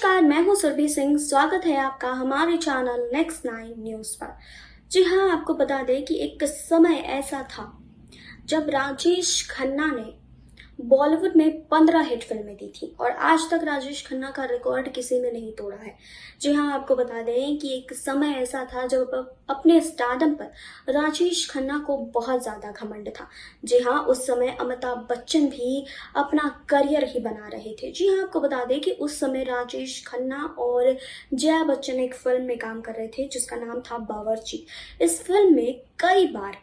नमस्कार, मैं हूं सुरभि सिंह। स्वागत है आपका हमारे चैनल नेक्स्ट 9 न्यूज पर। जी हां, आपको बता दें कि एक समय ऐसा था जब राजेश खन्ना ने बॉलीवुड में 15 हिट फिल्में दी थी और आज तक राजेश खन्ना का रिकॉर्ड किसी ने नहीं तोड़ा है। जी हाँ, आपको बता दें कि एक समय ऐसा था जब अपने स्टारडम पर राजेश खन्ना को बहुत ज्यादा घमंड था। जी हाँ, उस समय अमिताभ बच्चन भी अपना करियर ही बना रहे थे। जी हाँ, आपको बता दें कि उस समय राजेश खन्ना और जया बच्चन एक फिल्म में काम कर रहे थे जिसका नाम था बावर्ची। इस फिल्म में कई बार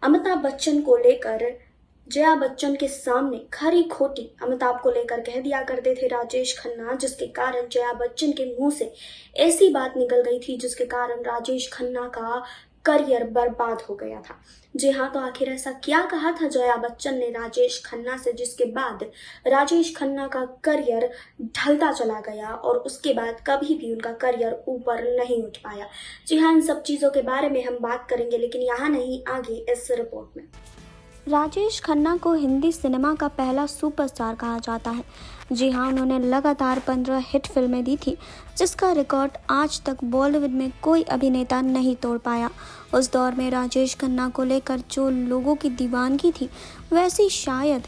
अमिताभ बच्चन को लेकर जया बच्चन के सामने खरी खोटी अमिताभ को लेकर कह दिया करते थे राजेश खन्ना, जिसके कारण जया बच्चन के मुंह से ऐसी बात निकल गई थी जिसके कारण राजेश खन्ना का करियर बर्बाद हो गया था। जी हाँ, तो आखिर ऐसा क्या कहा था जया बच्चन ने राजेश खन्ना से जिसके बाद राजेश खन्ना का करियर ढलता चला गया और उसके बाद कभी भी उनका करियर ऊपर नहीं उठ पाया। जी हाँ, इन सब चीजों के बारे में हम बात करेंगे, लेकिन यहाँ नहीं, आगे इस रिपोर्ट में। राजेश खन्ना को हिंदी सिनेमा का पहला सुपरस्टार कहा जाता है। जी हाँ, उन्होंने लगातार 15 हिट फिल्में दी थी, जिसका रिकॉर्ड आज तक बॉलीवुड में कोई अभिनेता नहीं तोड़ पाया। उस दौर में राजेश खन्ना को लेकर जो लोगों की दीवानगी थी, वैसी शायद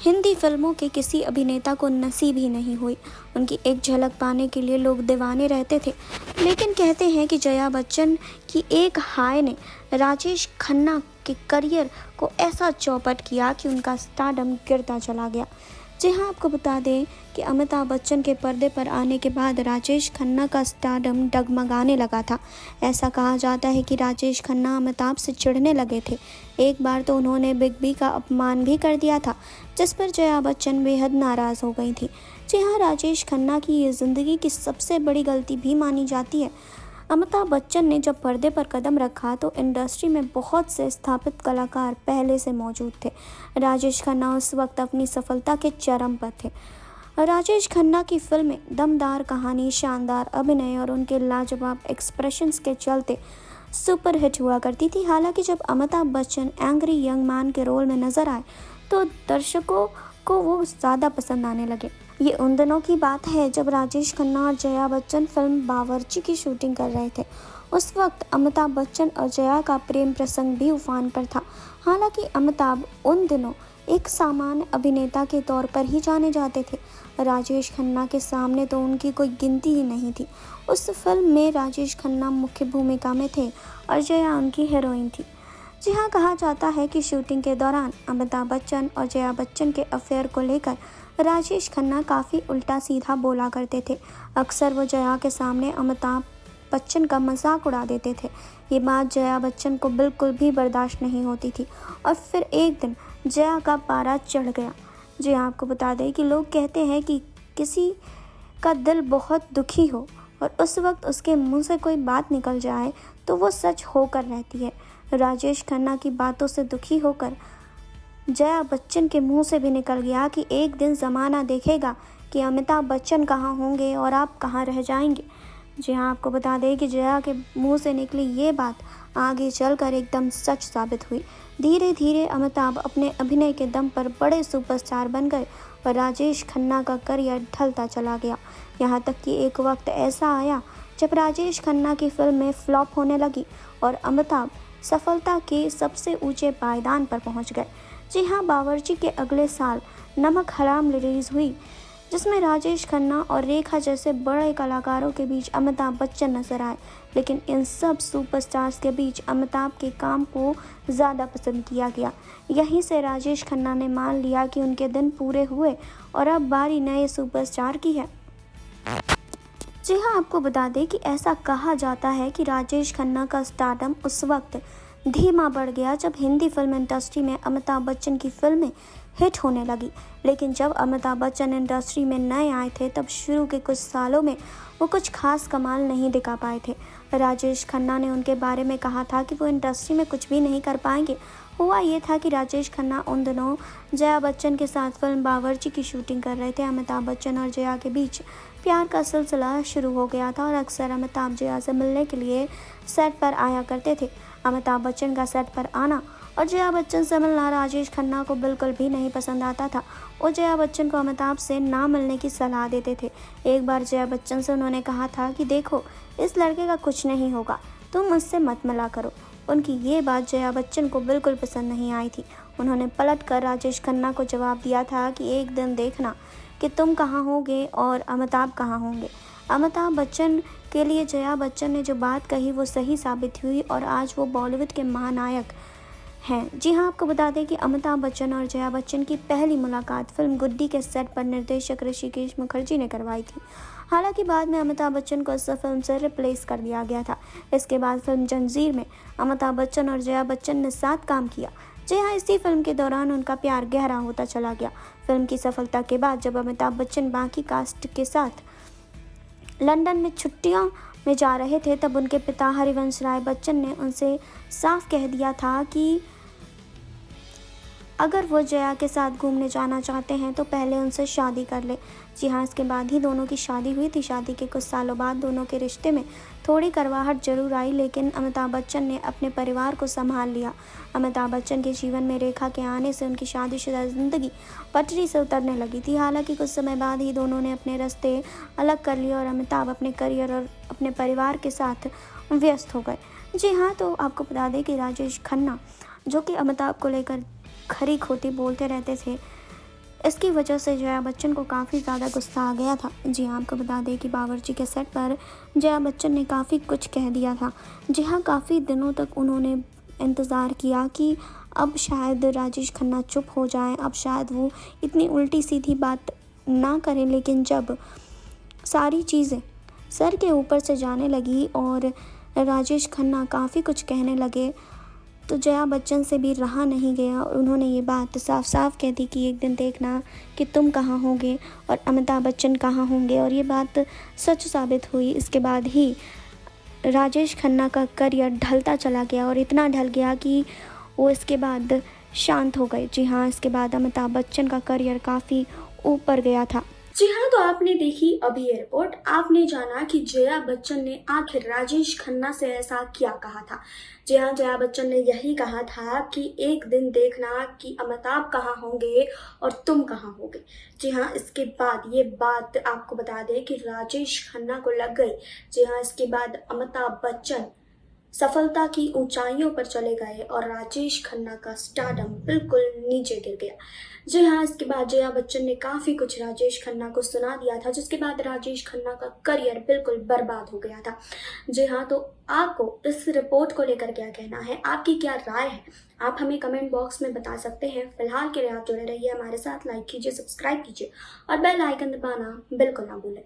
हिंदी फिल्मों के किसी अभिनेता को नसीब ही नहीं हुई। उनकी एक झलक पाने के लिए लोग दीवाने रहते थे, लेकिन कहते हैं कि जया बच्चन की एक हाय ने राजेश खन्ना के करियर को ऐसा चौपट किया कि उनका स्टारडम गिरता चला गया। जी हाँ, आपको बता दें कि अमिताभ बच्चन के पर्दे पर आने के बाद राजेश खन्ना का स्टारडम डगमगाने लगा था। ऐसा कहा जाता है कि राजेश खन्ना अमिताभ से चिढ़ने लगे थे। एक बार तो उन्होंने बिग बी का अपमान भी कर दिया था, जिस पर जया बच्चन बेहद नाराज़ हो गई थी। जी हाँ, राजेश खन्ना की ये ज़िंदगी की सबसे बड़ी गलती भी मानी जाती है। अमिताभ बच्चन ने जब पर्दे पर कदम रखा तो इंडस्ट्री में बहुत से स्थापित कलाकार पहले से मौजूद थे। राजेश खन्ना उस वक्त अपनी सफलता के चरम पर थे। राजेश खन्ना की फिल्में दमदार कहानी, शानदार अभिनय और उनके लाजवाब एक्सप्रेशंस के चलते सुपर हिट हुआ करती थी। हालांकि जब Amitabh Bachchan angry young man के रोल में नजर आए तो दर्शकों को वो ज़्यादा पसंद आने लगे। ये उन दिनों की बात है जब राजेश खन्ना और जया बच्चन फिल्म बावर्ची की शूटिंग कर रहे थे। उस वक्त अमिताभ बच्चन और जया का प्रेम प्रसंग भी उफान पर था। हालांकि अमिताभ उन दिनों एक सामान्य अभिनेता के तौर पर ही जाने जाते थे। राजेश खन्ना के सामने तो उनकी कोई गिनती ही नहीं थी। उस फिल्म में राजेश खन्ना मुख्य भूमिका में थे और जया उनकी हीरोइन थी। जी हाँ, कहा जाता है कि शूटिंग के दौरान अमिताभ बच्चन और जया बच्चन के अफेयर को लेकर राजेश खन्ना काफ़ी उल्टा सीधा बोला करते थे। अक्सर वो जया के सामने अमिताभ बच्चन का मजाक उड़ा देते थे। ये बात जया बच्चन को बिल्कुल भी बर्दाश्त नहीं होती थी और फिर एक दिन जया का पारा चढ़ गया। जी हाँ, आपको बता दें कि लोग कहते हैं कि किसी का दिल बहुत दुखी हो और उस वक्त उसके मुंह से कोई बात निकल जाए तो वो सच होकर रहती है। राजेश खन्ना की बातों से दुखी होकर जया बच्चन के मुंह से भी निकल गया कि एक दिन ज़माना देखेगा कि अमिताभ बच्चन कहाँ होंगे और आप कहाँ रह जाएंगे। जी हाँ, आपको बता दें कि जया के मुंह से निकली ये बात आगे चलकर एकदम सच साबित हुई। धीरे धीरे अमिताभ अपने अभिनय के दम पर बड़े सुपरस्टार बन गए और राजेश खन्ना का करियर ढलता चला गया। यहाँ तक कि एक वक्त ऐसा आया जब राजेश खन्ना की फिल्में फ्लॉप होने लगी और अमिताभ सफलता के सबसे ऊंचे पायदान पर पहुंच गए। जी हाँ, बावर्ची के अगले साल नमक हराम रिलीज हुई, जिसमें राजेश खन्ना और रेखा जैसे बड़े कलाकारों के बीच अमिताभ बच्चन नजर आए। लेकिन इन सब सुपरस्टार्स के बीच अमिताभ के काम को ज़्यादा पसंद किया गया। यहीं से राजेश खन्ना ने मान लिया कि उनके दिन पूरे हुए और अब बारी नए सुपरस्टार की है। जी हाँ, आपको बता दें कि ऐसा कहा जाता है कि राजेश खन्ना का स्टारडम उस वक्त धीमा बढ़ गया जब हिंदी फिल्म इंडस्ट्री में अमिताभ बच्चन की फिल्में हिट होने लगी। लेकिन जब अमिताभ बच्चन इंडस्ट्री में नए आए थे तब शुरू के कुछ सालों में वो कुछ खास कमाल नहीं दिखा पाए थे। राजेश खन्ना ने उनके बारे में कहा था कि वो इंडस्ट्री में कुछ भी नहीं कर पाएंगे। हुआ ये था कि राजेश खन्ना उन दिनों जया बच्चन के साथ फिल्म बावर्ची की शूटिंग कर रहे थे। अमिताभ बच्चन और जया के बीच प्यार का सिलसिला शुरू हो गया था और अक्सर अमिताभ जया से मिलने के लिए सेट पर आया करते थे। अमिताभ बच्चन का सेट पर आना और जया बच्चन से मिलना राजेश खन्ना को बिल्कुल भी नहीं पसंद आता था और जया बच्चन को अमिताभ से ना मिलने की सलाह देते थे। एक बार जया बच्चन से उन्होंने कहा था कि देखो, इस लड़के का कुछ नहीं होगा, तुम मुझसे मत मिला करो। उनकी ये बात जया बच्चन को बिल्कुल पसंद नहीं आई थी। उन्होंने पलट कर राजेश खन्ना को जवाब दिया था कि एक दिन देखना कि तुम कहाँ होगे और अमिताभ कहाँ होंगे। अमिताभ बच्चन के लिए जया बच्चन ने जो बात कही वो सही साबित हुई और आज वो बॉलीवुड के महानायक हैं। जी हाँ, आपको बता दें कि अमिताभ बच्चन और जया बच्चन की पहली मुलाकात फिल्म गुड्डी के सेट पर निर्देशक ऋषिकेश मुखर्जी ने करवाई थी। हालांकि बाद में अमिताभ बच्चन को इस फिल्म से रिप्लेस कर दिया गया था। इसके बाद फिल्म जंजीर में अमिताभ बच्चन और जया बच्चन ने साथ काम किया। जी हाँ, इसी फिल्म के दौरान उनका प्यार गहरा होता चला गया। फिल्म की सफलता के बाद जब अमिताभ बच्चन बाकी कास्ट के साथ लंदन में छुट्टियों में जा रहे थे, तब उनके पिता हरिवंश राय बच्चन ने उनसे साफ कह दिया था कि अगर वो जया के साथ घूमने जाना चाहते हैं तो पहले उनसे शादी कर ले। जी हाँ, इसके बाद ही दोनों की शादी हुई थी। शादी के कुछ सालों बाद दोनों के रिश्ते में थोड़ी कड़वाहट जरूर आई, लेकिन अमिताभ बच्चन ने अपने परिवार को संभाल लिया। अमिताभ बच्चन के जीवन में रेखा के आने से उनकी शादीशुदा जिंदगी पटरी से उतरने लगी थी। हालांकि कुछ समय बाद ही दोनों ने अपने रास्ते अलग कर लिए और अमिताभ अपने करियर और अपने परिवार के साथ व्यस्त हो गए। जी हाँ, तो आपको बता दें कि राजेश खन्ना जो कि अमिताभ को लेकर खरी खोटी बोलते रहते थे, इसकी वजह से जया बच्चन को काफ़ी ज़्यादा गुस्सा आ गया था। जी हाँ, आपको बता दें कि बावर्ची के सेट पर जया बच्चन ने काफ़ी कुछ कह दिया था। जी हाँ, काफ़ी दिनों तक उन्होंने इंतज़ार किया कि अब शायद राजेश खन्ना चुप हो जाएं, अब शायद वो इतनी उल्टी सीधी बात ना करें। लेकिन जब सारी चीज़ें सर के ऊपर से जाने लगी और राजेश खन्ना काफ़ी कुछ कहने लगे, तो जया बच्चन से भी रहा नहीं गया और उन्होंने ये बात साफ साफ कह दी कि एक दिन देखना कि तुम कहाँ होगे और अमिताभ बच्चन कहाँ होंगे। और ये बात सच साबित हुई। इसके बाद ही राजेश खन्ना का करियर ढलता चला गया और इतना ढल गया कि वो इसके बाद शांत हो गए। जी हाँ, इसके बाद अमिताभ बच्चन का करियर काफ़ी ऊपर गया था। जी हाँ, तो आपने देखी अभी ये रिपोर्ट। आपने जाना कि जया बच्चन ने आखिर राजेश खन्ना से ऐसा क्या कहा था। जी हाँ, जया बच्चन ने यही कहा था कि एक दिन देखना कि अमिताभ कहाँ होंगे और तुम कहाँ होगे। जी हाँ, इसके बाद ये बात आपको बता दें कि राजेश खन्ना को लग गई। जी हाँ, इसके बाद अमिताभ बच्चन सफलता की ऊंचाइयों पर चले गए और राजेश खन्ना का स्टारडम बिल्कुल नीचे गिर गया। जी हाँ, इसके बाद जया बच्चन ने काफ़ी कुछ राजेश खन्ना को सुना दिया था, जिसके बाद राजेश खन्ना का करियर बिल्कुल बर्बाद हो गया था। जी हाँ, तो आपको इस रिपोर्ट को लेकर क्या कहना है, आपकी क्या राय है, आप हमें कमेंट बॉक्स में बता सकते हैं। फिलहाल के लिए आप जुड़े रहिए हमारे साथ, लाइक कीजिए, सब्सक्राइब कीजिए और बेल आइकन दबाना बिल्कुल ना भूलें।